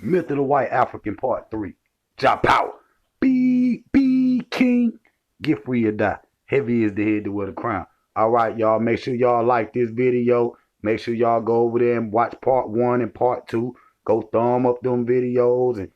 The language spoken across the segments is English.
Myth of the White African Part 3. JAHPOWER. Be king. Get free or die. Heavy is the head to wear the crown. Alright, y'all. Make sure y'all like this video. Make sure y'all go over there and watch part 1 and part 2. Go thumb up them videos and,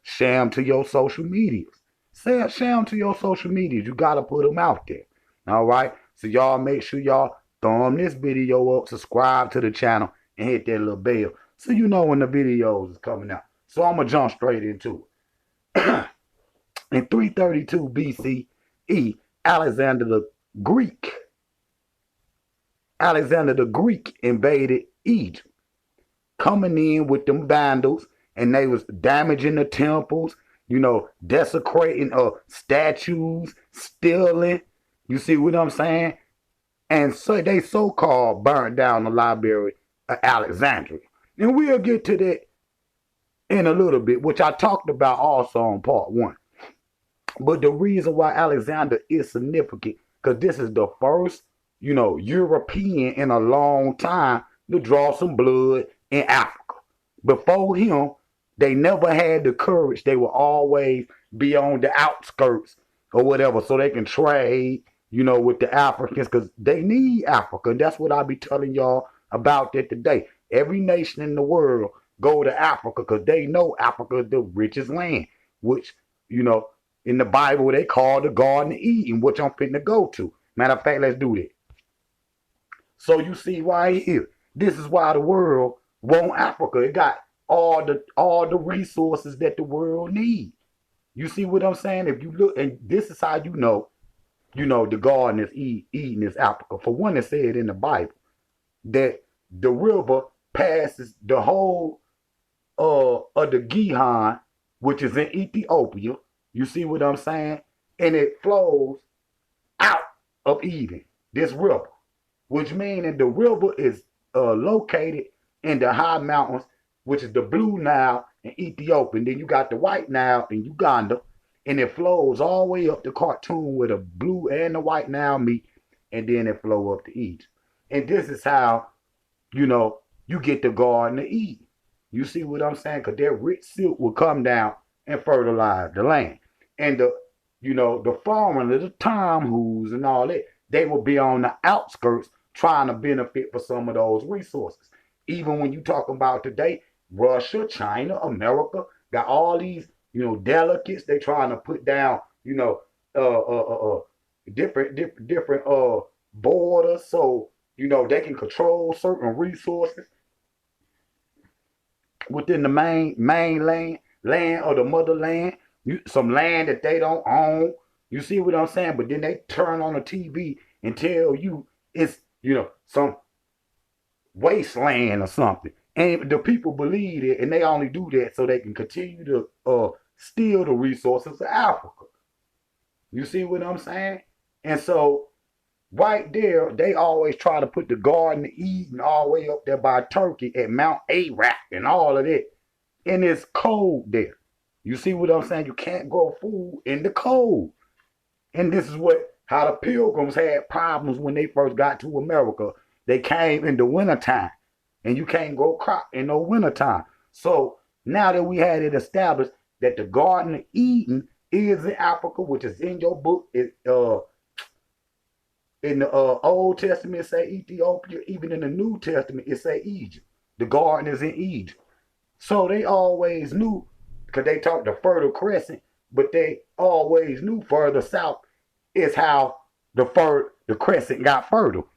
share them to your social medias. Share them to your social medias. You got to put them out there. Alright? So y'all make sure y'all thumb this video up, subscribe to the channel, and hit that little bell so you know when the videos is coming out. So I'm going to jump straight into it. In 332 BCE, Alexander the Greek invaded Egypt, coming in with them vandals, and they was damaging the temples, desecrating statues, stealing. You see what I'm saying? And so they so-called burned down the library of Alexandria. And we'll get to that in a little bit, which I talked about also on part 1. But the reason why Alexander is significant, because this is the first, European in a long time to draw some blood in Africa. Before him, they never had the courage. They would always be on the outskirts or whatever so they can trade, with the Africans, because they need Africa. And that's what I'll be telling y'all about that today. Every nation in the world go to Africa because they know Africa is the richest land, which, in the Bible they call the Garden of Eden, which I'm finna go to. Matter of fact, let's do that. So you see right here, this is why the world want Africa. It got all the resources that the world needs. You see what I'm saying? If you look, and this is how the Garden of Eden is Africa. For one, it said in the Bible that the river passes the whole of the Gihon, which is in Ethiopia. You see what I'm saying? And it flows out of Eden, this river, which means that the river is located in the high mountains, which is the Blue Nile in Ethiopia. And then you got the White Nile in Uganda, and it flows all the way up to Khartoum where the Blue and the White Nile meet, and then it flow up to Egypt. And this is how, you get the Garden of Eden. You see what I'm saying? Because that rich silk will come down and fertilize the land. And the farmers, the Tom Who's and all that, they will be on the outskirts trying to benefit for some of those resources. Even when you talk about today, Russia, China, America, got all these, delegates they trying to put down, different borders so, they can control certain resources within the main land of the motherland. Some land that they don't own. You see what I'm saying? But then they turn on the TV and tell you it's, some wasteland or something. And the people believe it, and they only do that so they can continue to steal the resources of Africa. You see what I'm saying? And so right there, they always try to put the Garden of Eden all the way up there by Turkey at Mount Ararat and all of that. And it's cold there. You see what I'm saying? You can't grow food in the cold. And this is how the Pilgrims had problems when they first got to America. They came in the wintertime, and you can't grow crop in no wintertime. So now that we had it established that the Garden of Eden is in Africa, which is in your book, in the Old Testament it say Ethiopia, even in the New Testament it say Egypt. The garden is in Egypt. So they always knew, because they talked the Fertile Crescent, but they always knew further south is how the crescent got fertile,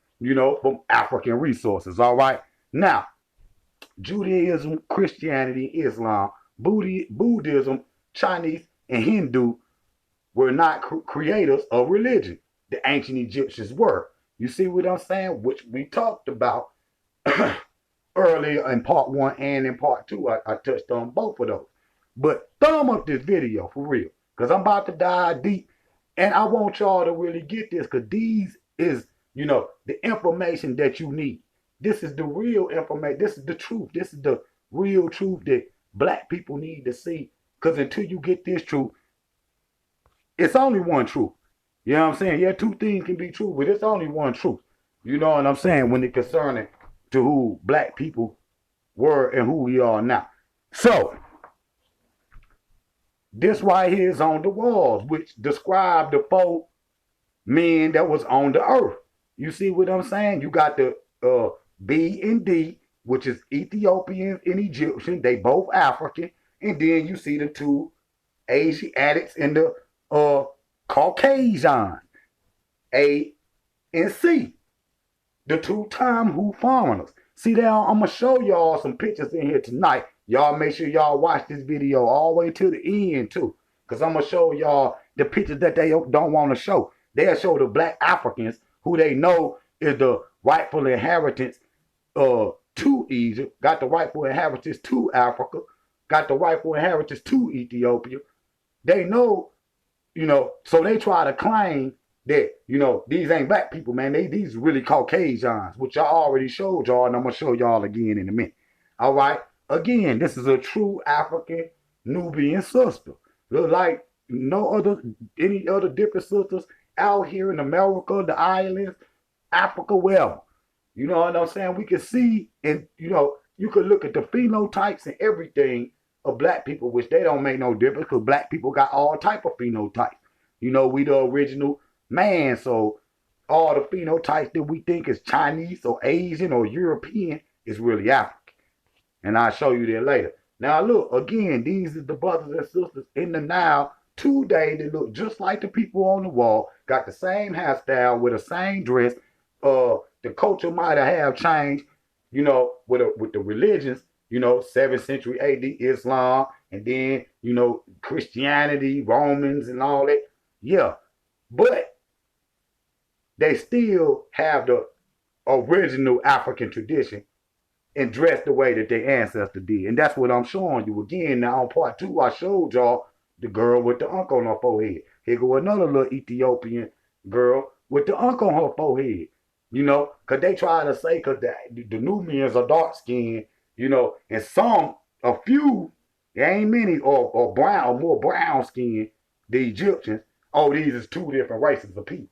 from African resources, all right? Now, Judaism, Christianity, Islam, Buddhism, Chinese, and Hindu were not creators of religion. The ancient Egyptians were. You see what I'm saying? Which we talked about earlier in part 1 and in part 2. I touched on both of those. But thumb up this video for real, because I'm about to dive deep. And I want y'all to really get this, because these is, the information that you need. This is the real information. This is the truth. This is the real truth that black people need to see. Because until you get this truth, it's only one truth. You know what I'm saying? Yeah, two things can be true, but it's only one truth. You know what I'm saying? When it concerning to who black people were and who we are now. So, This right here is on the walls, which describe the four men that was on the earth. You see what I'm saying? You got the B and D, which is Ethiopian and Egyptian. They both African. And then you see the two Asiatics and the Caucasian, A and C, the two-time who foreigners. See now, I'm gonna show y'all some pictures in here tonight. Y'all make sure y'all watch this video all the way to the end too, because I'm gonna show y'all the pictures that they don't want to show. They'll show the black Africans who they know is the rightful inheritance to Egypt, got the rightful inheritance to Africa, got the rightful inheritance to Ethiopia. They know, so they try to claim that, these ain't black people, man. These really Caucasians, which I already showed y'all, and I'm going to show y'all again in a minute. All right? Again, this is a true African Nubian sister. Look like any other different sisters out here in America, the islands, Africa, wherever. You know what I'm saying? We can see, and, you could look at the phenotypes and everything of black people, which they don't make no difference because black people got all type of phenotypes. We the original man, so all the phenotypes that we think is Chinese or Asian or European is really African. And I'll show you that later. Now look, again, these are the brothers and sisters in the Nile today that look just like the people on the wall, got the same hairstyle with the same dress. The culture might have changed, with the religions, 7th century AD Islam, and then, Christianity, Romans, and all that. Yeah. But they still have the original African tradition and dress the way that their ancestors did. And that's what I'm showing you again. Now, on part 2, I showed y'all the girl with the unk on her forehead. Here go another little Ethiopian girl with the unk on her forehead. Because they try to say, because the Nubians are dark-skinned, and a few, there ain't many, or brown, or more brown-skinned, the Egyptians. Oh, these is two different races of people.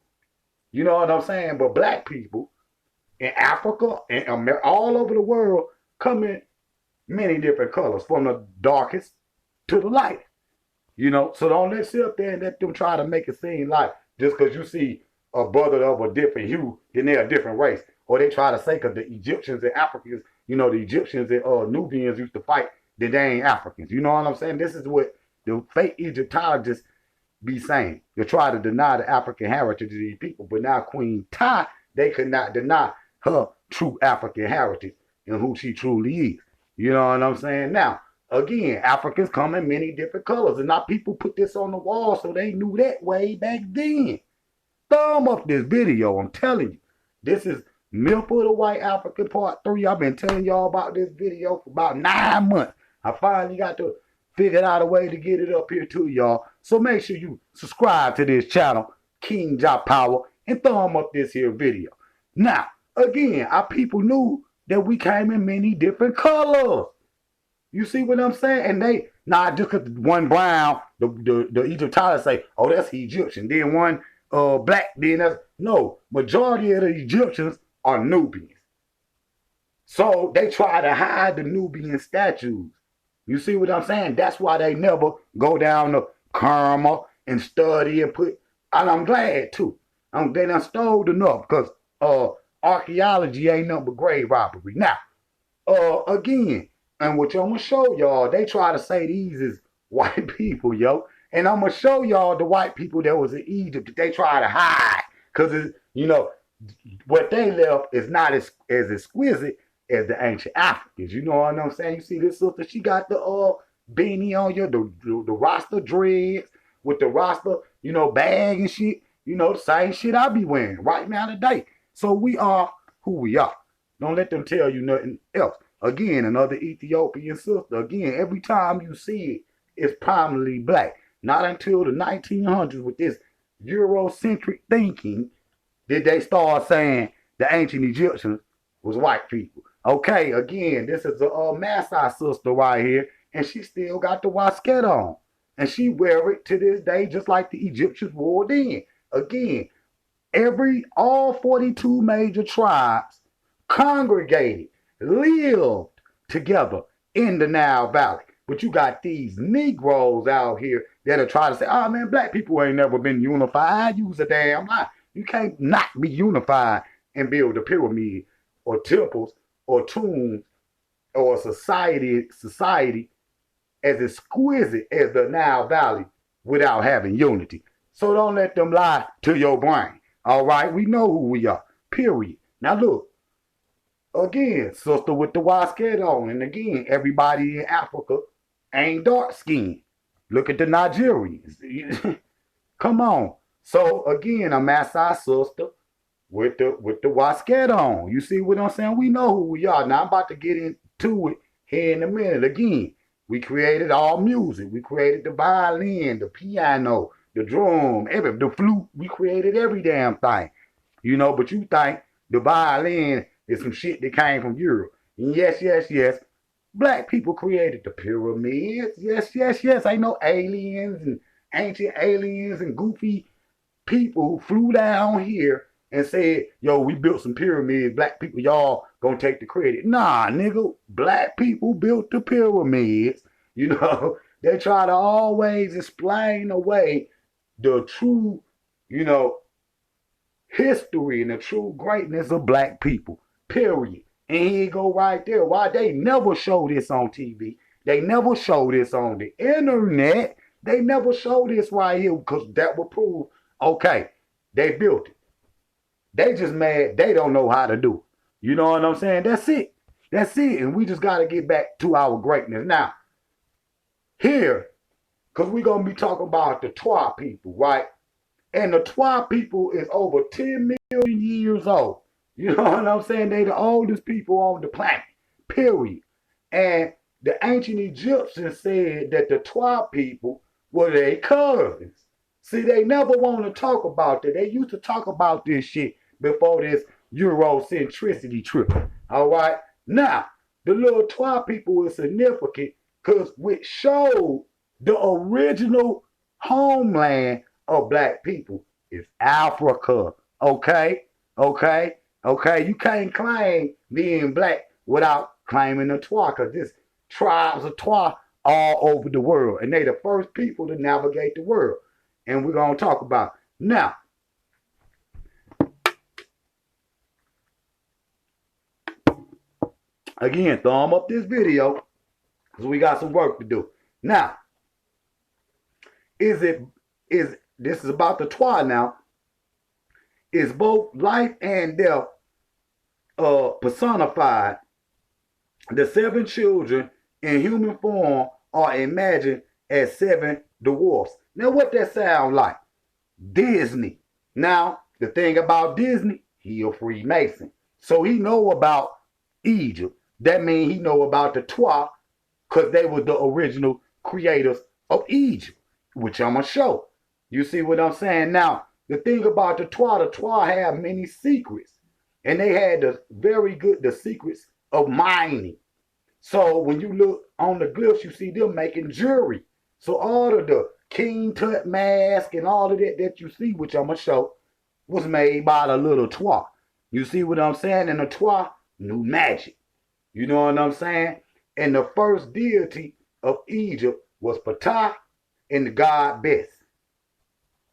You know what I'm saying? But black people in Africa and all over the world come in many different colors, from the darkest to the lightest. So don't sit up there and let them try to make it seem like just because you see a brother of a different hue, then they're a different race. Or they try to say because the Egyptians and Africans, the Egyptians and Nubians used to fight, that they ain't Africans. You know what I'm saying? This is what the fake Egyptologists be saying. They try to deny the African heritage of these people. But now Queen Ty, they could not deny her true African heritage and who she truly is. You know what I'm saying? Now, again, Africans come in many different colors. And now people put this on the wall so they knew that way back then. Thumb up this video, I'm telling you. This is Myth of the White African Part 3. I've been telling y'all about this video for about 9 months. I finally got to figure out a way to get it up here to y'all. So make sure you subscribe to this channel, King JAHPOWER, and thumb up this here video. Now, again, our people knew that we came in many different colors. You see what I'm saying? And they, not just because one brown, the Egyptologists say, oh, that's Egyptian. Then one black, then that's, no, majority of the Egyptians are Nubians. So they try to hide the Nubian statues. You see what I'm saying? That's why they never go down to Karma and study and put, and I'm glad too. They done stole enough because archaeology ain't nothing but grave robbery. Now, again, and what I'm going to show y'all, they try to say these is white people, yo. And I'm going to show y'all the white people that was in Egypt that they try to hide. Because, what they left is not as exquisite as the ancient Africans. You know what I'm saying? You see this sister, she got the beanie on you, the Rasta dreads with the Rasta, bag and shit. The same shit I be wearing right now today. So we are who we are. Don't let them tell you nothing else. Again, another Ethiopian sister. Again, every time you see it, it's primarily black. Not until the 1900s with this Eurocentric thinking did they start saying the ancient Egyptians was white people. Okay, again, this is a Maasai sister right here, and she still got the wasket on. And she wear it to this day just like the Egyptians wore then. Again, all 42 major tribes congregated, lived together in the Nile Valley. But you got these Negroes out here that are trying to say, oh man, black people ain't never been unified. I use a damn lie. You can't not be unified and build a pyramid or temples or tombs or a society as exquisite as the Nile Valley without having unity. So don't let them lie to your brain. All right, we know who we are. Period. Now look, again, sister with the wasket on, and again, everybody in Africa ain't dark skinned. Look at the Nigerians. Come on. So again, I'm asking our sister with the wasket on. You see what I'm saying? We know who we are. Now I'm about to get into it here in a minute. Again, we created all music. We created the violin, the piano, the drum, the flute. We created every damn thing. You know, but you think the violin is some shit that came from Europe. And yes. Black people created the pyramids. Yes. Ain't no aliens and ancient aliens and goofy people who flew down here and said, yo, we built some pyramids. Black people, y'all gonna take the credit. Nah, nigga, black people built the pyramids. You know, they try to always explain away the true, history and the true greatness of black people. Period. And here you go right there. Why they never show this on TV? They never show this on the internet. They never show this right here because that would prove, okay, they built it. They just mad they don't know how to do it. You know what I'm saying? That's it. And we just got to get back to our greatness. Now, here, because we're going to be talking about the Twa people, right? And the Twa people is over 10 million years old. You know what I'm saying? They the oldest people on the planet, period. And the ancient Egyptians said that the Twa people were their cousins. See, they never want to talk about that. They used to talk about this shit before this Eurocentricity trip. All right? Now, the little Twa people is significant because which showed the original homeland of black people is Africa. Okay? You can't claim being black without claiming the Twa, because there's tribes of Twa all over the world. And they the first people to navigate the world. And we're going to talk about it. Now, again, thumb up this video because we got some work to do. Now, this is about the Twa now. Is both life and death personified. The 7 children in human form are imagined as 7 dwarfs. Now, what that sound like? Disney. Now, the thing about Disney, he a Freemason. So he know about Egypt. That means he know about the Twa because they were the original creators of Egypt, which I'm going to show. You see what I'm saying? Now, the thing about the Twa have many secrets. And they had the secrets of mining. So when you look on the glyphs, you see them making jewelry. So all of the King Tut mask and all of that you see, which I'm going to show, was made by the little Twa. You see what I'm saying? And the Twa knew magic. You know what I'm saying? And the first deity of Egypt was Ptah and the god Bes.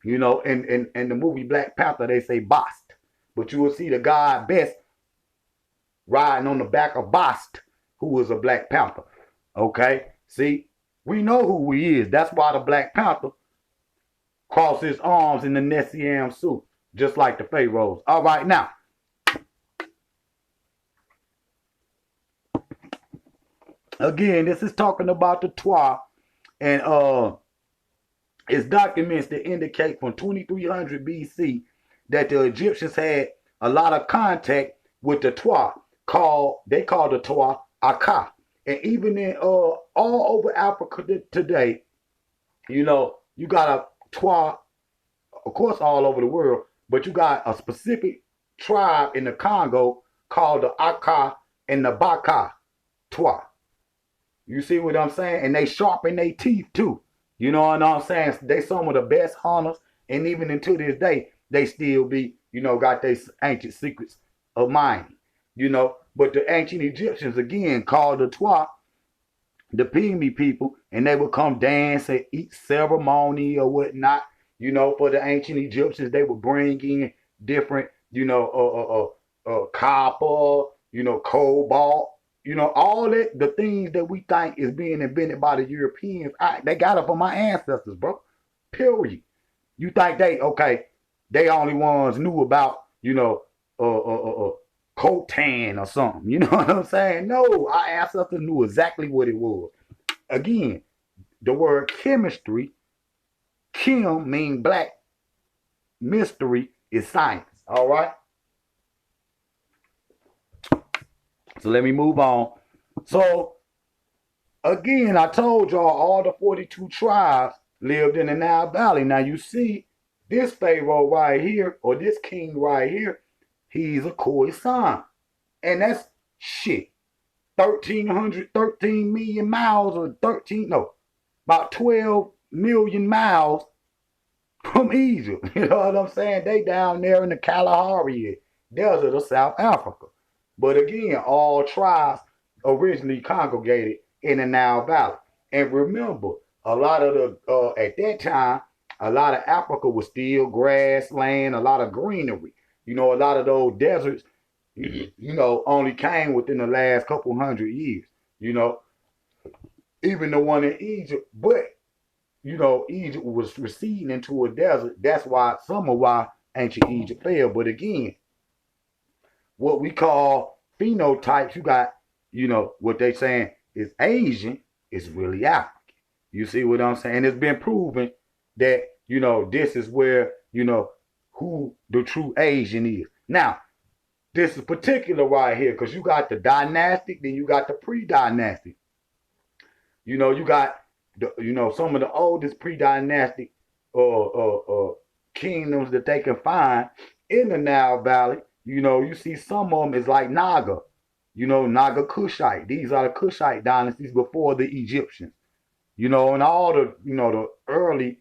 You know, in the movie Black Panther, they say Bast. But you will see the god Bes riding on the back of Bast, who was a Black Panther. Okay? See, we know who he is. That's why the Black Panther crossed his arms in the Nessiam suit, just like the pharaohs. All right, now. Again, this is talking about the Twa, and it's documents that indicate from 2300 BC that the Egyptians had a lot of contact with the Twa, they call the Twa Aka. And even in all over Africa today, you know, you got a Twa, of course, all over the world, but you got a specific tribe in the Congo called the Aka and the Baka Twa. You see what I'm saying? And they sharpen their teeth too. You know what I'm saying? They some of the best hunters, and even until this day, they still be, you know, got their ancient secrets of mining. You know, but the ancient Egyptians again called the Twa the pygmy people, and they would come dance and eat ceremony or whatnot. For the ancient Egyptians, they would bring in different, copper, cobalt, all that, the things that we think is being invented by the Europeans. They got it from my ancestors, bro. Period. You think they only ones knew about, coltan or something. You know what I'm saying? No, our ancestors knew exactly what it was. Again, the word chemistry, chem mean black, mystery is science. All right. So let me move on. So again, I told y'all all the 42 tribes lived in the Nile Valley. Now you see this Pharaoh right here, or this king right here, he's a Khoisan. And that's shit. 13 million miles, or about 12 million miles from Egypt. You know what I'm saying? They down there in the Kalahari Desert of South Africa. But again, all tribes originally congregated in the Nile Valley. And remember, a lot of at that time, a lot of Africa was still grassland, a lot of greenery. A lot of those deserts, only came within the last couple hundred years. Even the one in Egypt, but Egypt was receding into a desert. That's why some of why ancient Egypt fell. But again, what we call phenotypes, you got, what they saying is Asian, is really African. You see what I'm saying? It's been proven that, this is where, who the true Asian is. Now, this is particular right here, because you got the dynastic, then you got the pre-dynastic. You got some of the oldest pre-dynastic kingdoms that they can find in the Nile Valley. You see some of them is like Naga, Naga Kushite. These are the Kushite dynasties before the Egyptians. And all the, the early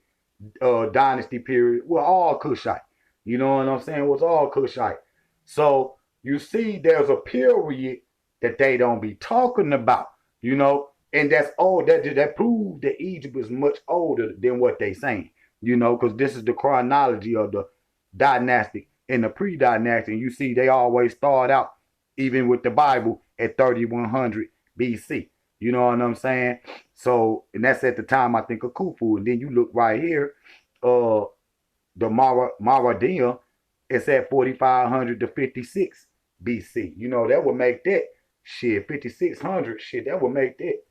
dynasty period were all Kushite. You know what I'm saying? It was all Kushite. So you see there's a period that they don't be talking about, and that's old. That proves that Egypt is much older than what they saying, because this is the chronology of the dynastic and the pre-dynastic. And you see they always start out, even with the Bible, at 3100 BC. You know what I'm saying? So, and that's at the time, I think, of Khufu. And then you look right here, the Maradia, it's at 4500 to 56 BC. That would make that, 5600, that would make that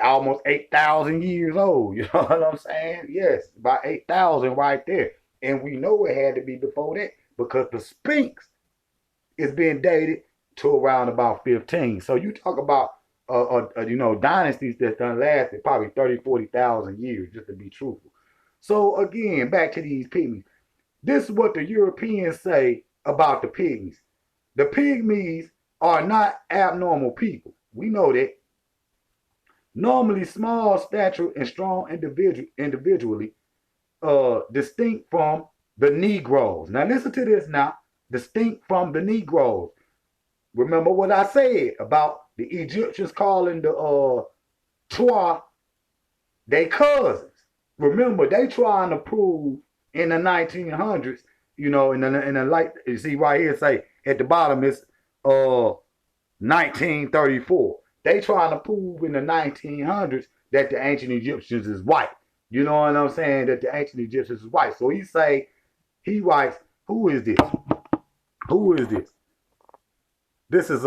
almost 8,000 years old. You know what I'm saying? Yes, about 8,000 right there. And we know it had to be before that, because the Sphinx is being dated to around about 15. So you talk about dynasties that done lasted probably 30, 40,000 years, just to be truthful. So again, back to these pygmies. This is what the Europeans say about the pygmies. The pygmies are not abnormal people. We know that. Normally small stature and strong individually, distinct from the Negroes. Now listen to this now. Distinct from the Negroes. Remember what I said about the Egyptians calling the Twa they cousins. Remember, they trying to prove in the 1900s, in the light, you see right here, say at the bottom it's 1934. They trying to prove in the 1900s that the ancient Egyptians is white. You know what I'm saying? That the ancient Egyptians is white. So he writes, who is this? Who is this? This is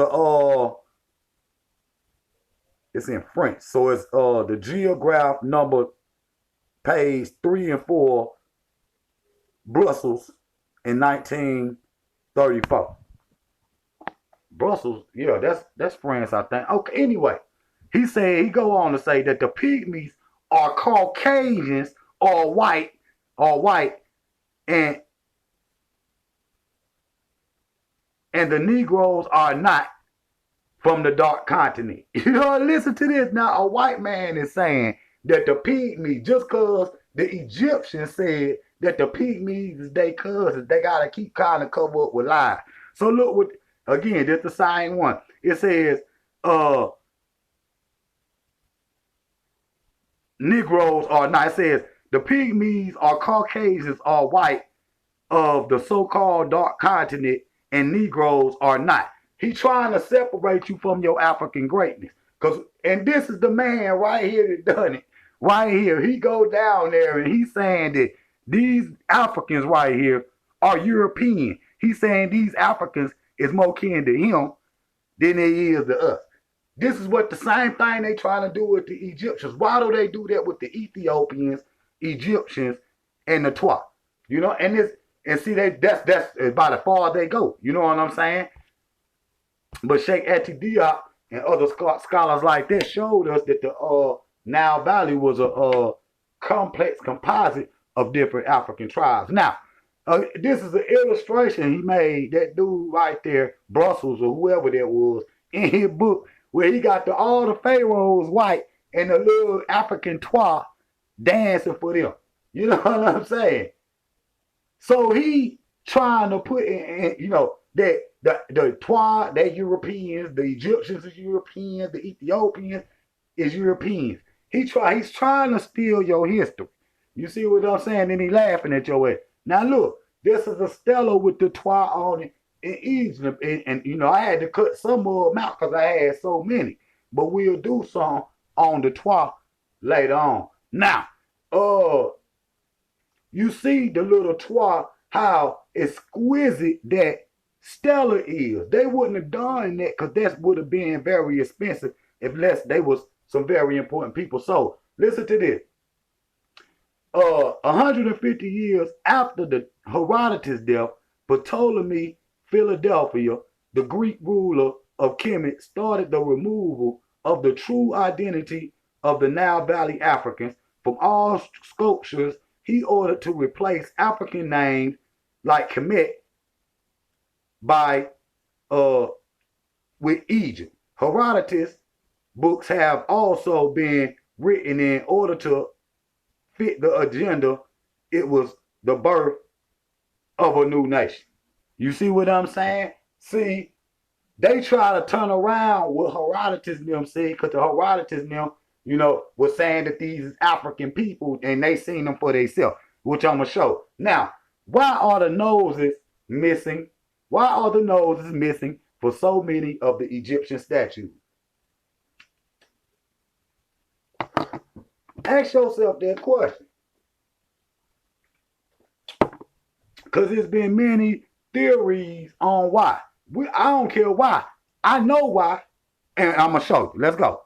it's in French. So it's the geograph number page 3 and 4, Brussels in 1934. Brussels, yeah, that's France, I think. Okay, anyway, he go on to say that the pygmies are Caucasians or white, and the Negroes are not from the dark continent. Listen to this now. A white man is saying that the pygmies, just because the Egyptians said that the pygmies is their cousins, they gotta keep kind of cover up with lies. So look what, again, this the same one. It says, Negroes are not. It says the pygmies or Caucasians are white of the so-called dark continent, and Negroes are not. He trying to separate you from your African greatness. And this is the man right here that done it. Right here. He go down there and he's saying that these Africans right here are European. He's saying these Africans is more kin to him than they is to us. This is what the same thing they trying to do with the Egyptians. Why do they do that with the Ethiopians, Egyptians, and the Twa? You know, and see that's about as far as they go. You know what I'm saying? But Sheikh Ati Diop and other scholars like that showed us that the Nile Valley was a complex composite of different African tribes. Now, this is an illustration he made, that dude right there, Brussels or whoever that was, in his book, where he got all the pharaohs white and the little African Twa dancing for them. You know what I'm saying? So he trying to put in, you know, that the Twa, they Europeans, the Egyptians is Europeans, the Ethiopians is Europeans. He's trying to steal your history. You see what I'm saying? And he laughing at your ass. Now look, this is a stela with the Twa on it in Egypt, and you know I had to cut some of them out because I had so many. But we'll do some on the Twa later on. Now, you see the little Twa, how exquisite that stela is. They wouldn't have done that because that would have been very expensive unless they was some very important people. So listen to this. 150 years after the Herodotus death, Ptolemy Philadelphia, the Greek ruler of Kemet, started the removal of the true identity of the Nile Valley Africans from all sculptures. He ordered to replace African names like Kemet by with Egypt. Herodotus books have also been written in order to fit the agenda. It was the birth of a new nation. You see what I'm saying? See, they try to turn around what Herodotus and them said, because the Herodotus and them, you know, was saying that these is African people and they seen them for themselves, which I'm going to show. Now, why are the noses missing? Why are the noses missing for so many of the Egyptian statues? Ask yourself that question. Because there's been many theories on why. I don't care why. I know why, and I'm going to show you. Let's go.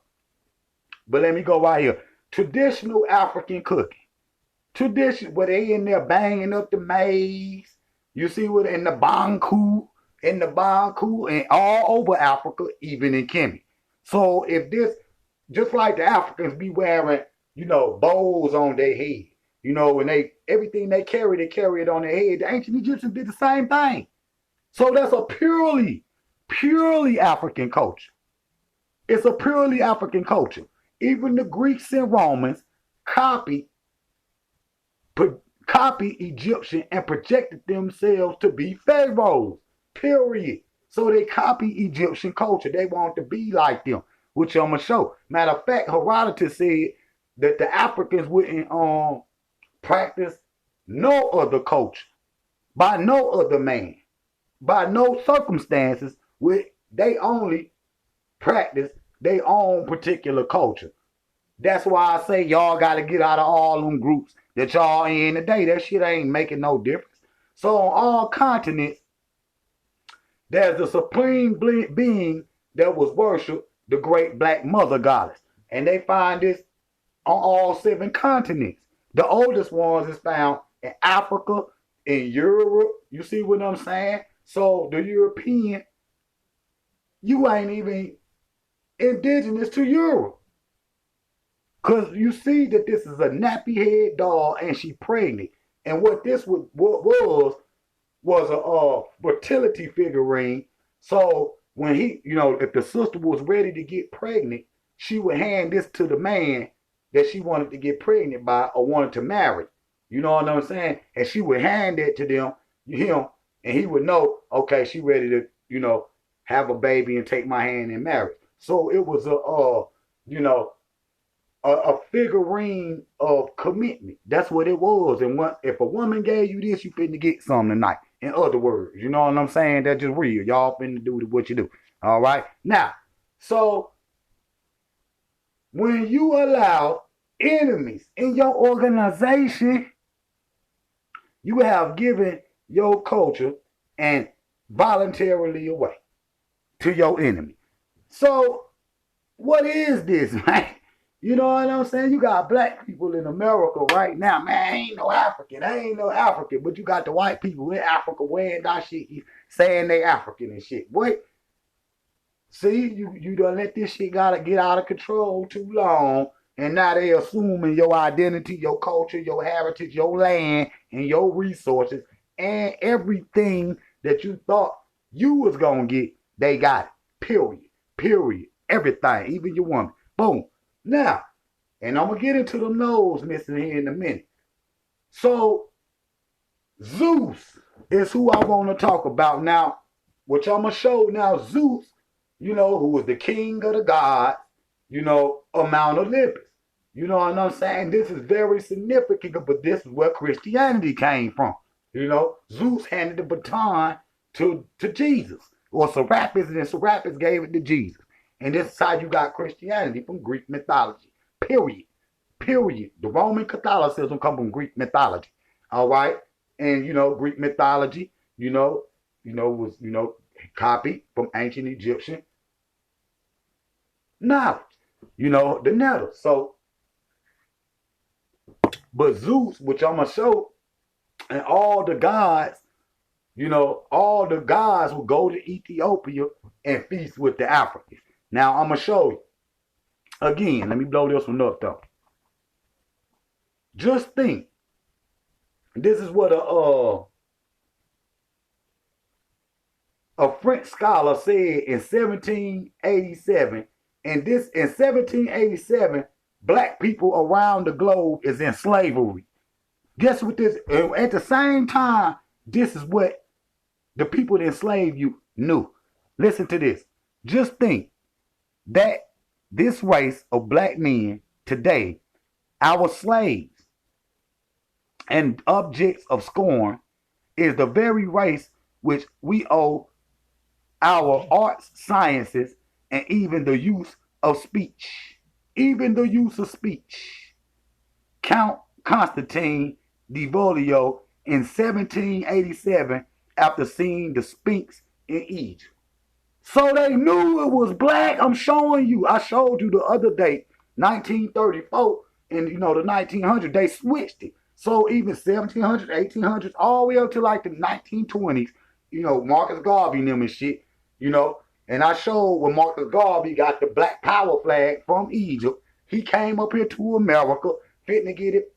But let me go right here. Traditional African cooking. Tradition, where they in there banging up the maize. You see what in the Banku, and all over Africa, even in Kemet. So if this, just like the Africans be wearing, you know, bowls on their head. You know, when everything they carry it on their head. The ancient Egyptians did the same thing. So that's a purely African culture. It's a purely African culture. Even the Greeks and Romans copied Egyptian and projected themselves to be pharaohs. Period. So they copy Egyptian culture. They want to be like them, which I'm going to show. Matter of fact, Herodotus said that the Africans wouldn't practice no other culture by no other man, by no circumstances. They only practice their own particular culture. That's why I say y'all got to get out of all them groups that y'all in today. That shit ain't making no difference. So on all continents, there's a supreme being that was worshipped, the great black mother goddess. And they find this on all 7 continents. The oldest ones is found in Africa, in Europe. You see what I'm saying? So the European, you ain't even indigenous to Europe. Because you see that this is a nappy head doll and she pregnant. And what this was a fertility figurine. So when if the sister was ready to get pregnant, she would hand this to the man that she wanted to get pregnant by or wanted to marry. You know what I'm saying? And she would hand it to him, and he would know, okay, she ready to, have a baby and take my hand and marry. So it was a, a figurine of commitment. That's what it was. And if a woman gave you this, you finna get something tonight. In other words, you know what I'm saying? That's just real. Y'all finna do what you do. All right. Now, so when you allow enemies in your organization, you have given your culture and voluntarily away to your enemy. So, what is this, man? You know what I'm saying? You got black people in America right now. Man, ain't no African. I ain't no African. But you got the white people in Africa wearing that shit, saying they African and shit. What? See, you done let this shit gotta get out of control too long. And now they assuming your identity, your culture, your heritage, your land, and your resources, and everything that you thought you was gonna get, they got it. Period. Period. Everything, even your woman. Boom. Now, and I'm gonna get into the nose missing here in a minute. So, Zeus is who I want to talk about now, which I'm gonna show now. Zeus, you know, who was the king of the gods, you know, of Mount Olympus. You know what I'm saying? This is very significant, but this is where Christianity came from. You know, Zeus handed the baton to Jesus, or Serapis, and then Serapis gave it to Jesus. And this is how you got Christianity from Greek mythology. Period. Period. The Roman Catholicism come from Greek mythology. All right? And, you know, Greek mythology, was, copied from ancient Egyptian knowledge. You know, the nether. So, but Zeus, which I'm going to show, and all the gods, all the gods will go to Ethiopia and feast with the Africans. Now, I'm going to show you. Again, let me blow this one up, though. Just think. This is what a French scholar said in 1787. And this, in 1787, black people around the globe is in slavery. Guess what this, at the same time, this is what the people that enslaved you knew. Listen to this. Just think that this race of black men today, our slaves and objects of scorn, is the very race which we owe our arts, sciences, and even the use of speech. Even the use of speech. Count Constantine Divolio in 1787 after seeing the Sphinx in Egypt. So they knew it was black. I'm showing you. I showed you the other day, 1934, and the 1900s, they switched it. So even 1700s, 1800s, all the way up to like the 1920s, Marcus Garvey and them and shit, and I showed when Marcus Garvey got the Black Power flag from Egypt. He came up here to America, fitting to get it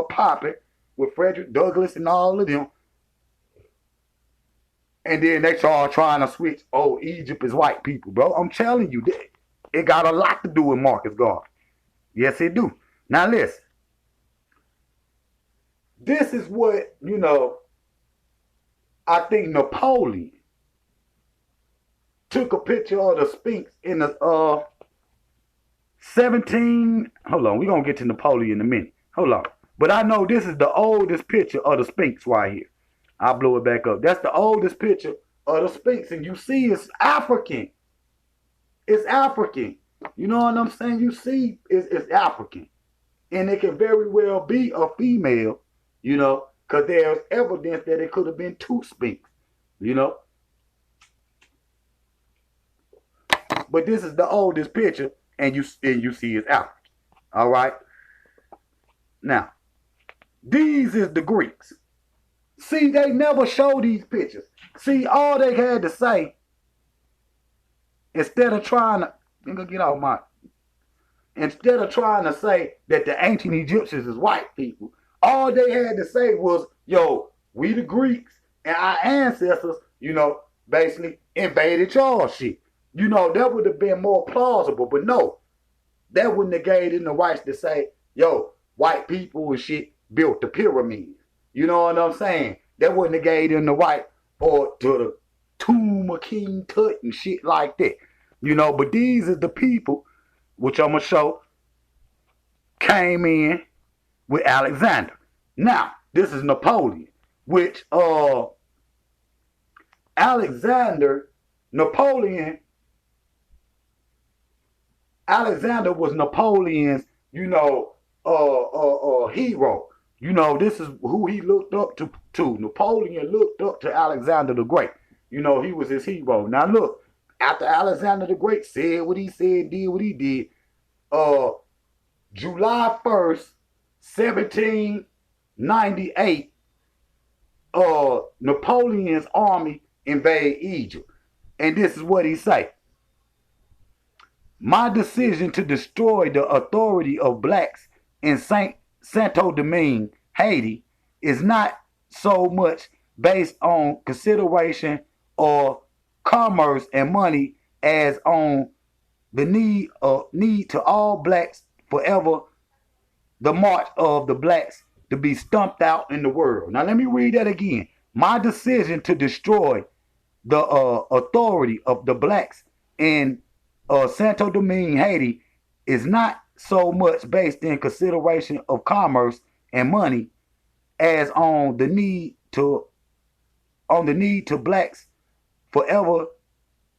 popping with Frederick Douglass and all of them. And then they started trying to switch, Egypt is white people, bro. I'm telling you, it got a lot to do with Marcus Garvey. Yes, it do. Now listen. This is what, I think Napoleon took a picture of the Sphinx in the hold on, we're going to get to Napoleon in a minute. Hold on. But I know this is the oldest picture of the Sphinx right here. I'll blow it back up. That's the oldest picture of the Sphinx. And you see it's African. It's African. You know what I'm saying? You see it's African. And it can very well be a female, because there's evidence that it could have been two Sphinx, But this is the oldest picture, and you see it's African. All right? Now, these is the Greeks. See, they never show these pictures. See, all they had to say, instead of trying to say that the ancient Egyptians is white people, all they had to say was, we the Greeks and our ancestors, basically invaded y'all shit. That would have been more plausible, but no. That wouldn't have gave them the rights to say, white people and shit built the pyramids. You know what I'm saying? That wouldn't have gave them the right or to the tomb of King Tut and shit like that. But these are the people, which I'm going to show, came in with Alexander. Now, this is Napoleon, which Napoleon Alexander was Napoleon's, hero. This is who he looked up to. Napoleon looked up to Alexander the Great. He was his hero. Now look, after Alexander the Great said what he said, did what he did, July 1st, 1798, Napoleon's army invaded Egypt. And this is what he said. My decision to destroy the authority of blacks in Santo Domingue, Haiti, is not so much based on consideration or commerce and money as on the need to all blacks forever, the march of the blacks to be stumped out in the world. Now let me read that again. My decision to destroy the authority of the blacks in Santo Domingue, Haiti, is not so much based in consideration of commerce and money as on the need to blacks forever,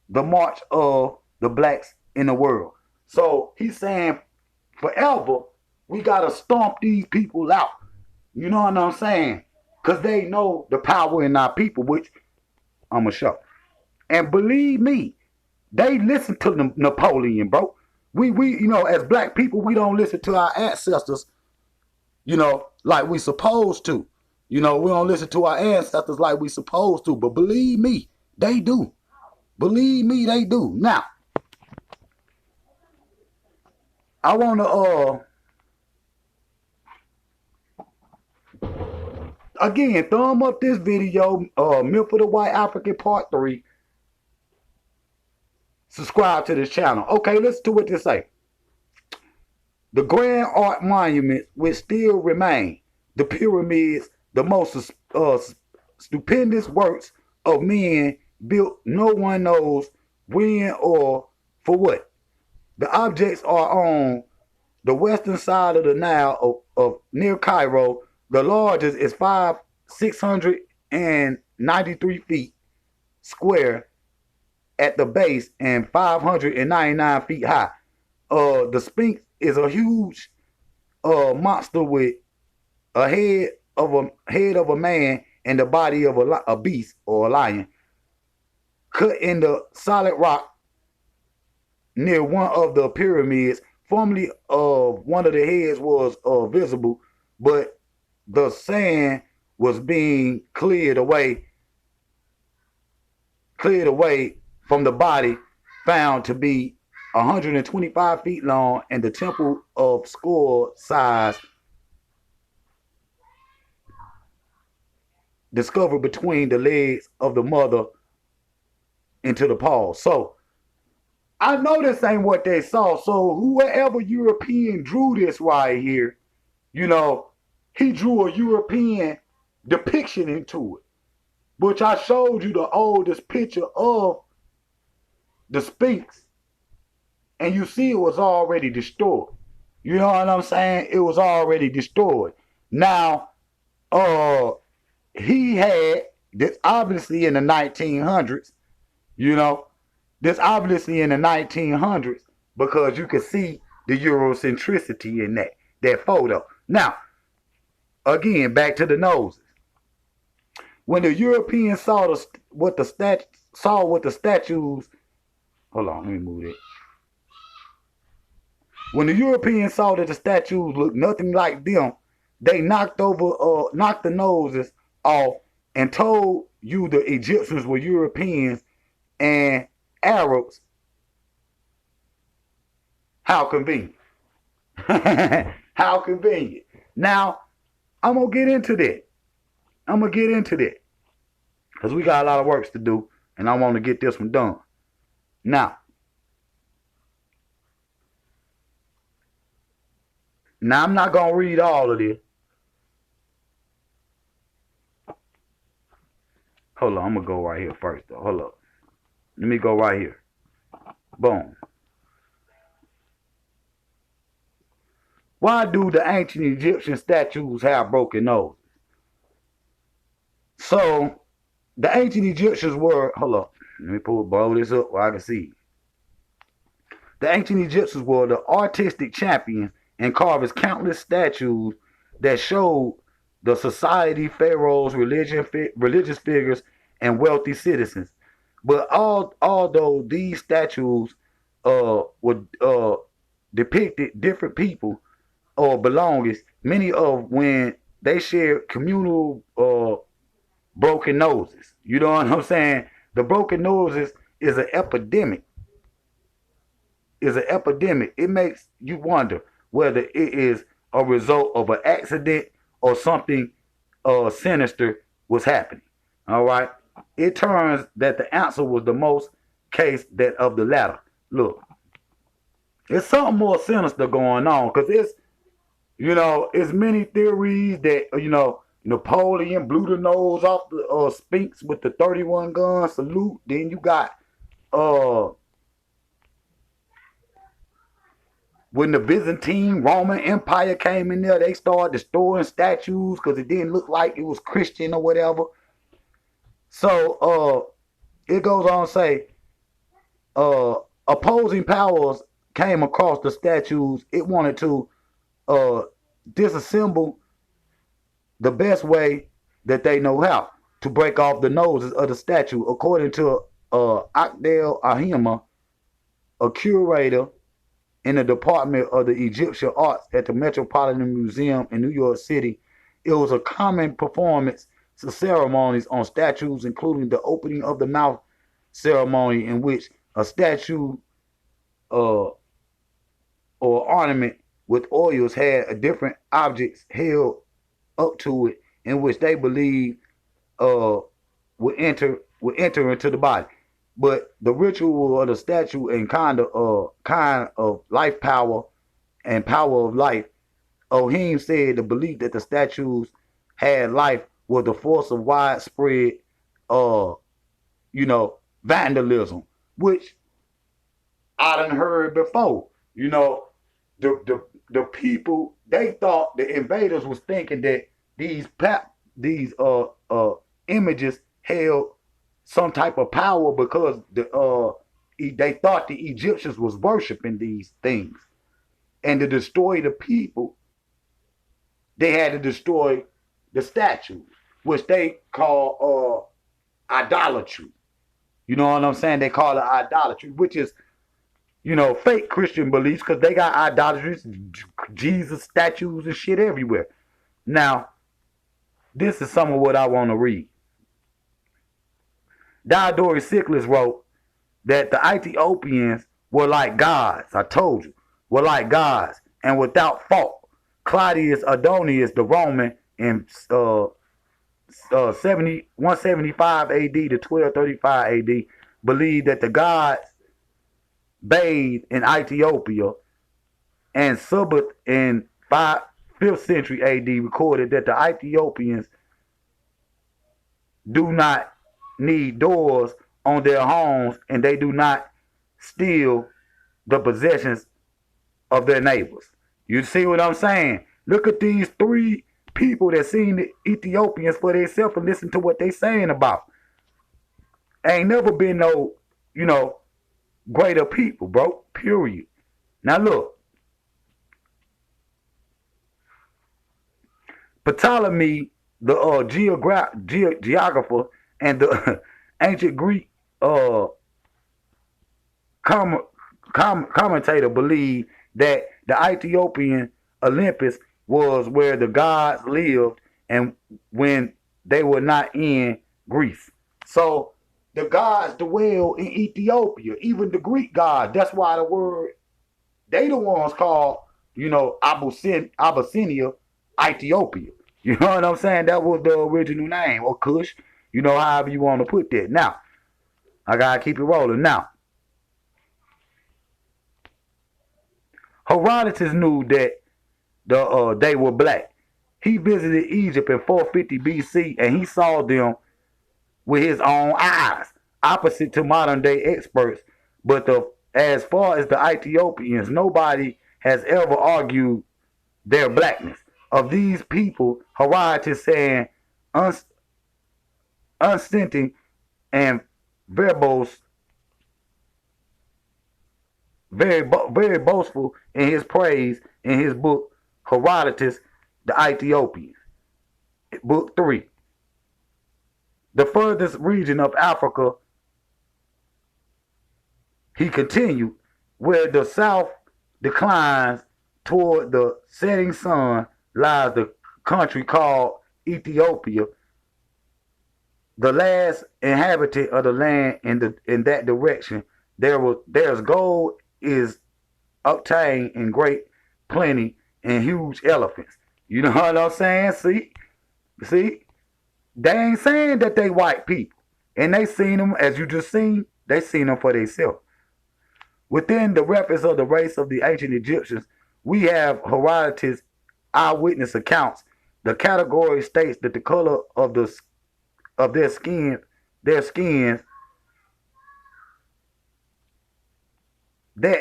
the march of the blacks in the world. So he's saying forever we gotta stomp these people out. You know what I'm saying? Because they know the power in our people, which I'm gonna show. And believe me, they listen to Napoleon, bro. We as black people, we don't listen to our ancestors, like we supposed to. We don't listen to our ancestors like we supposed to. But believe me, they do. Believe me, they do. Now, I want to, again, thumb up this video, Myth of the White African Part 3. Subscribe to this channel. Okay, listen to what they say. The grand art monuments which still remain, the pyramids, the most stupendous works of men built no one knows when or for what. The objects are on the western side of the Nile of near Cairo. The largest is 693 feet square at the base and 599 feet high. The Sphinx is a huge monster with a head of a man and the body of a beast or a lion, cut in the solid rock near one of the pyramids. Formerly, one of the heads was visible, but the sand was being cleared away from the body, found to be 125 feet long, and the temple of score size discovered between the legs of the mother into the paws. So I know this ain't what they saw. So whoever European drew this right here, he drew a European depiction into it, which I showed you the oldest picture of the Sphinx, and you see it was already destroyed. You know what I'm saying? It was already destroyed. Now, he had this obviously in the 1900s, this obviously in the 1900s, because you can see the Eurocentricity in that photo. Now, again, back to the noses. When the Europeans saw what the statues, hold on, let me move it. When the Europeans saw that the statues looked nothing like them, they knocked the noses off and told you the Egyptians were Europeans and Arabs. How convenient. How convenient. Now, I'm going to get into that. Because we got a lot of work to do, and I want to get this one done. Now, I'm not going to read all of this. Hold on, I'm going to go right here first, though. Hold up. Let me go right here. Boom. Why do the ancient Egyptian statues have broken noses? So the ancient Egyptians were, hold up, let me blow this up where I can see. The ancient Egyptians were the artistic champions and carved countless statues that showed the society, pharaohs, religious figures, and wealthy citizens. But although these statues were depicted different people or belongings, many of when they shared communal broken noses. You know what I'm saying? The broken noses is an epidemic. It makes you wonder whether it is a result of an accident or something sinister was happening. All right. It turns that the answer was the most case that of the latter. Look, it's something more sinister going on because it's many theories that Napoleon blew the nose off the Sphinx with the 31 gun salute. Then you got when the Byzantine Roman Empire came in there, they started destroying statues because it didn't look like it was Christian or whatever. So it goes on to say opposing powers came across the statues. It wanted to disassemble the best way that they know how to break off the noses of the statue. According to Akdel Ahima, a curator in the Department of the Egyptian Arts at the Metropolitan Museum in New York City, it was a common performance ceremonies on statues, including the opening of the mouth ceremony, in which a statue or ornament with oils had different objects held up to it, in which they believed would enter into the body. But the ritual of the statue and kind of life power and power of life, Ohim said the belief that the statues had life was the force of widespread vandalism, which I done heard before. The people, they thought the invaders was thinking that these images held some type of power because they thought the Egyptians was worshiping these things, and to destroy the people, they had to destroy the statues, which they call idolatry. You know what I'm saying? They call it idolatry, which is fake Christian beliefs, because they got idolatries, Jesus statues and shit everywhere. Now, this is some of what I want to read. Diodore Siculus wrote that the Ethiopians were like gods. I told you, were like gods, and without fault. Claudius Adonius, the Roman, in 175 AD to 1235 AD, believed that the gods bathed in Ethiopia, and Subut in 5th century AD recorded that the Ethiopians do not need doors on their homes, and they do not steal the possessions of their neighbors. You see what I'm saying? Look at these three people that seen the Ethiopians for themselves and listen to what they saying about. Ain't never been no, greater people, bro. Period. Now look. Ptolemy, the geographer and the ancient Greek commentator, believed that the Ethiopian Olympus was where the gods lived, and when they were not in Greece. So the gods dwell in Ethiopia, even the Greek gods. That's why the word, they the ones called, Abyssinia, Ethiopia. You know what I'm saying? That was the original name, or Kush, however you want to put that. Now, I gotta keep it rolling. Now, Herodotus knew that they were black. He visited Egypt in 450 BC, and he saw them with his own eyes, opposite to modern day experts. But as far as the Ethiopians, nobody has ever argued their blackness. Of these people, Herodotus saying unstinting and verbose, very boastful in his praise in his book Herodotus the Ethiopian, book 3. The furthest region of Africa, he continued, where the south declines toward the setting sun, lies the country called Ethiopia, the last inhabitant of the land in that direction. There's gold is obtained in great plenty and huge elephants. You know what I'm saying? See, they ain't saying that they white people, and they seen them as you just seen. They seen them for themselves. Within the reference of the race of the ancient Egyptians, we have Herodotus' eyewitness accounts. The category states that the color of their skins, that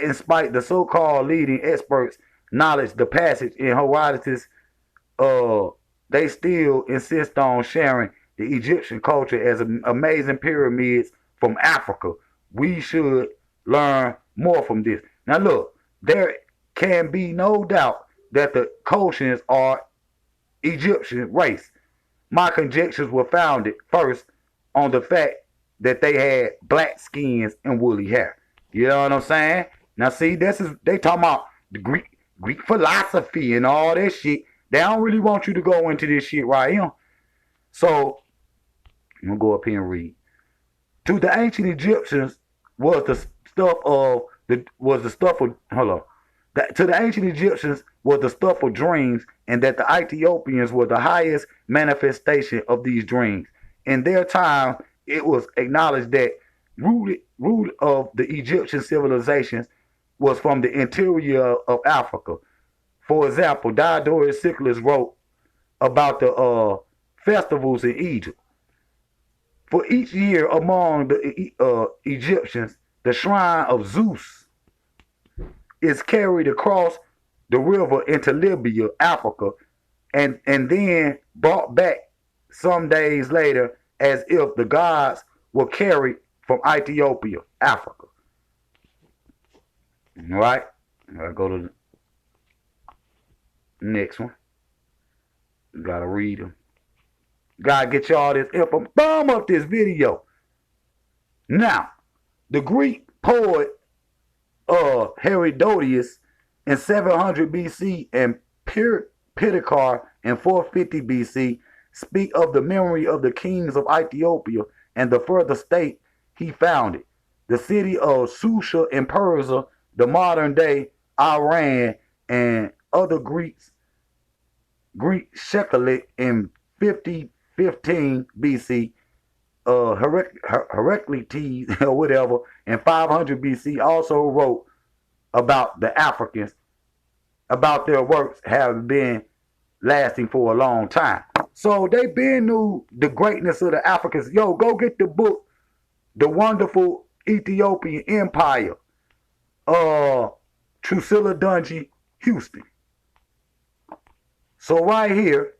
in spite the so-called leading experts' knowledge, the passage in Herodotus, they still insist on sharing the Egyptian culture as amazing pyramids from Africa. We should learn more from this. Now look, there can be no doubt that the Koshians are Egyptian race. My conjectures were founded first on the fact that they had black skins and woolly hair. You know what I'm saying? Now see, they talking about the Greek philosophy and all that shit. They don't really want you to go into this shit right here. So I'm gonna go up here and read. To the ancient Egyptians was the stuff of to the ancient Egyptians was the stuff of dreams, and that the Ethiopians were the highest manifestation of these dreams. In their time, it was acknowledged that root of the Egyptian civilizations was from the interior of Africa. For example, Diodorus Siculus wrote about the festivals in Egypt. For each year among the Egyptians, the shrine of Zeus is carried across the river into Libya, Africa, and then brought back some days later as if the gods were carried from Ethiopia, Africa. All right, I'll go to the next one. You gotta read them. Gotta get y'all this info. Thumb up this video. Now, the Greek poet Herodotus in 700 BC and Pindar in 450 BC speak of the memory of the kings of Ethiopia and the further state he founded, the city of Susha in Persia, the modern day Iran, and other Greek Shekhelet in 5015 BC, Heraclitus or whatever in 500 BC also wrote about the Africans, about their works having been lasting for a long time. So they been knew the greatness of the Africans. Yo, go get the book, The Wonderful Ethiopian Empire, Drusilla Dungy Houston. So right here,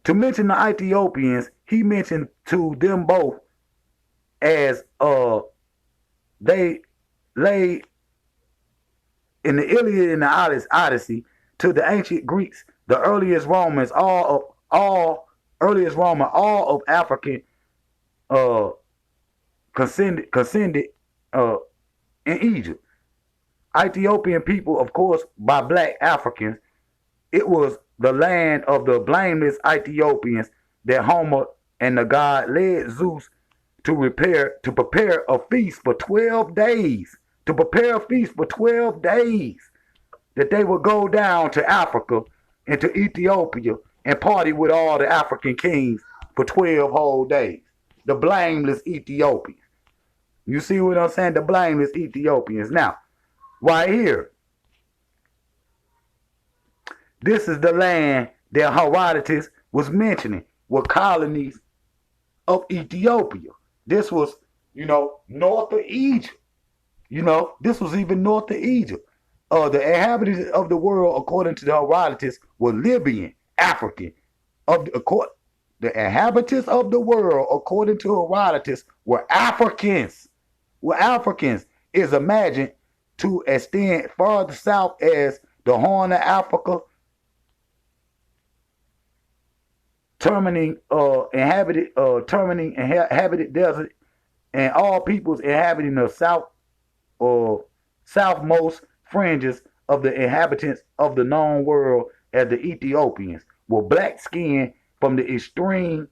to mention the Ethiopians, he mentioned to them both as they lay in the Iliad and the Odyssey. To the ancient Greeks, the earliest Romans, all of African descended in Egypt. Ethiopian people, of course, by black Africans. It was the land of the blameless Ethiopians that Homer and the god led Zeus to prepare a feast for 12 days. To prepare a feast for 12 days. That they would go down to Africa and to Ethiopia and party with all the African kings for 12 whole days. The blameless Ethiopians. You see what I'm saying? The blameless Ethiopians. Now, right here, this is the land that Herodotus was mentioning were colonies of Ethiopia. This was, north of Egypt. This was even north of Egypt. The inhabitants of the world, according to the Herodotus, were Libyan, African. The inhabitants of the world, according to Herodotus, were Africans. Is imagined to extend farther south as the Horn of Africa, terminating inhabited desert, and all peoples inhabiting the south or southmost fringes of the inhabitants of the known world as the Ethiopians, were black skinned from the extreme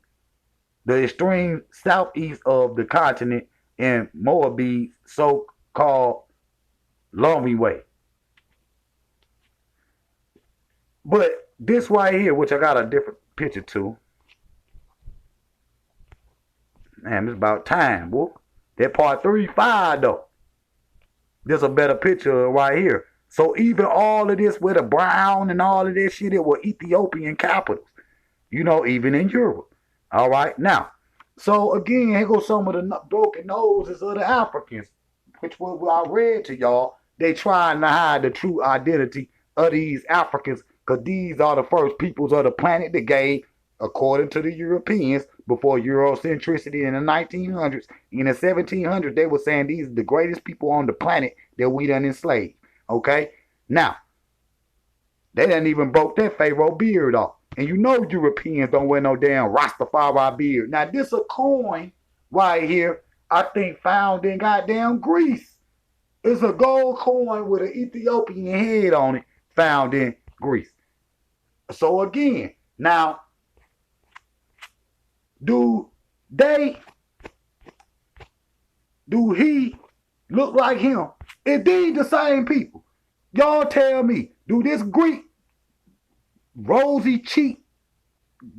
southeast of the continent and Moabites, so-called Lomi way. But this right here, which I got a different picture to, man, it's about time, boy. That part 3-5 though. There's a better picture right here. So even all of this with the brown and all of this shit, it were Ethiopian capitals. Even in Europe. All right, now. So again, here goes some of the broken noses of the Africans, which what I read to y'all. They trying to hide the true identity of these Africans, because these are the first peoples of the planet that gave, according to the Europeans, before Eurocentricity in the 1900s. In the 1700s, they were saying these are the greatest people on the planet that we done enslaved. Okay? Now, they done even broke that Pharaoh beard off. And Europeans don't wear no damn Rastafari beard. Now, this a coin right here, I think found in goddamn Greece. It's a gold coin with an Ethiopian head on it, found in Greece. So again, now, do he look like him? Is these the same people? Y'all tell me, do this Greek rosy cheek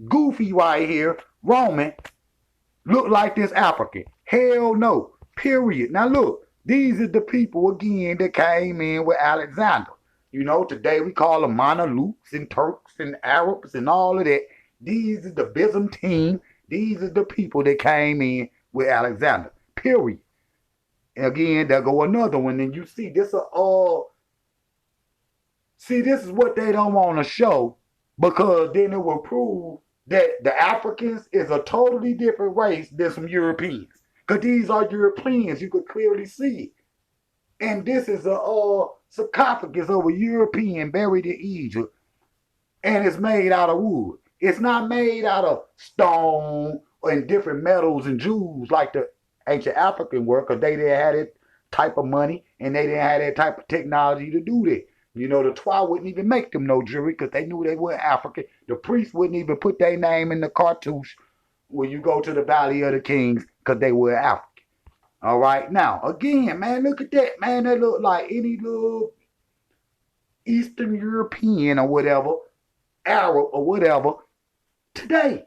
goofy right here, Roman, look like this African? Hell no. Period. Now look, these are the people again that came in with Alexander. Today we call them Monolutes and Turks and Arabs and all of that. These are the Byzantine. These are the people that came in with Alexander. Period. And again, there go another one. And you see, this is what they don't want to show, because then it will prove that the Africans is a totally different race than some Europeans. Because these are Europeans. You could clearly see it. And this is a sarcophagus of a European buried in Egypt. And it's made out of wood. It's not made out of stone and different metals and jewels like the ancient African were, because they didn't have that type of money and they didn't have that type of technology to do that. The Twa wouldn't even make them no jewelry because they knew they were African. The priests wouldn't even put their name in the cartouche when you go to the Valley of the Kings because they were African. All right, now, again, man, look at that, man. That look like any little Eastern European or whatever, Arab or whatever, today.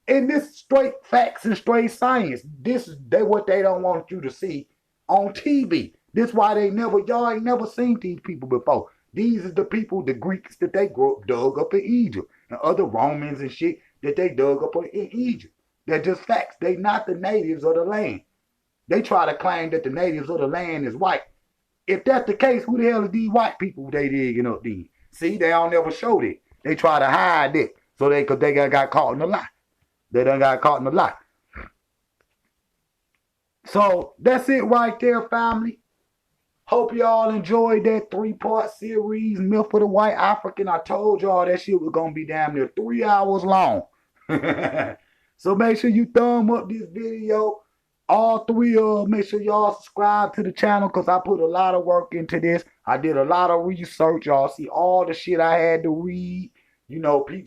And this straight facts and straight science. This is what they don't want you to see on TV. This why y'all ain't never seen these people before. These are the people, the Greeks that they dug up in Egypt, and other Romans and shit that they dug up in Egypt. They're just facts. They not the natives of the land. They try to claim that the natives of the land is white. If that's the case, who the hell are these white people they digging up then? See, they don't never show that. They try to hide it because they got caught in the lie. They done got caught in the lie. So that's it right there, family. Hope y'all enjoyed that 3-part series, Myth of the White African. I told y'all that shit was going to be damn near 3 hours long. So make sure you thumb up this video. All three of them, make sure y'all subscribe to the channel because I put a lot of work into this. I did a lot of research. Y'all see all the shit I had to read.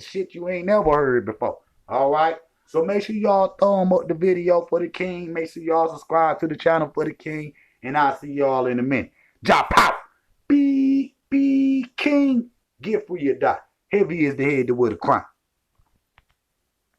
Shit you ain't never heard before. All right? So make sure y'all thumb up the video for the king. Make sure y'all subscribe to the channel for the king. And I'll see y'all in a minute. JAHPOWER. Be king. Get free or die. Heavy is the head that wear the crown.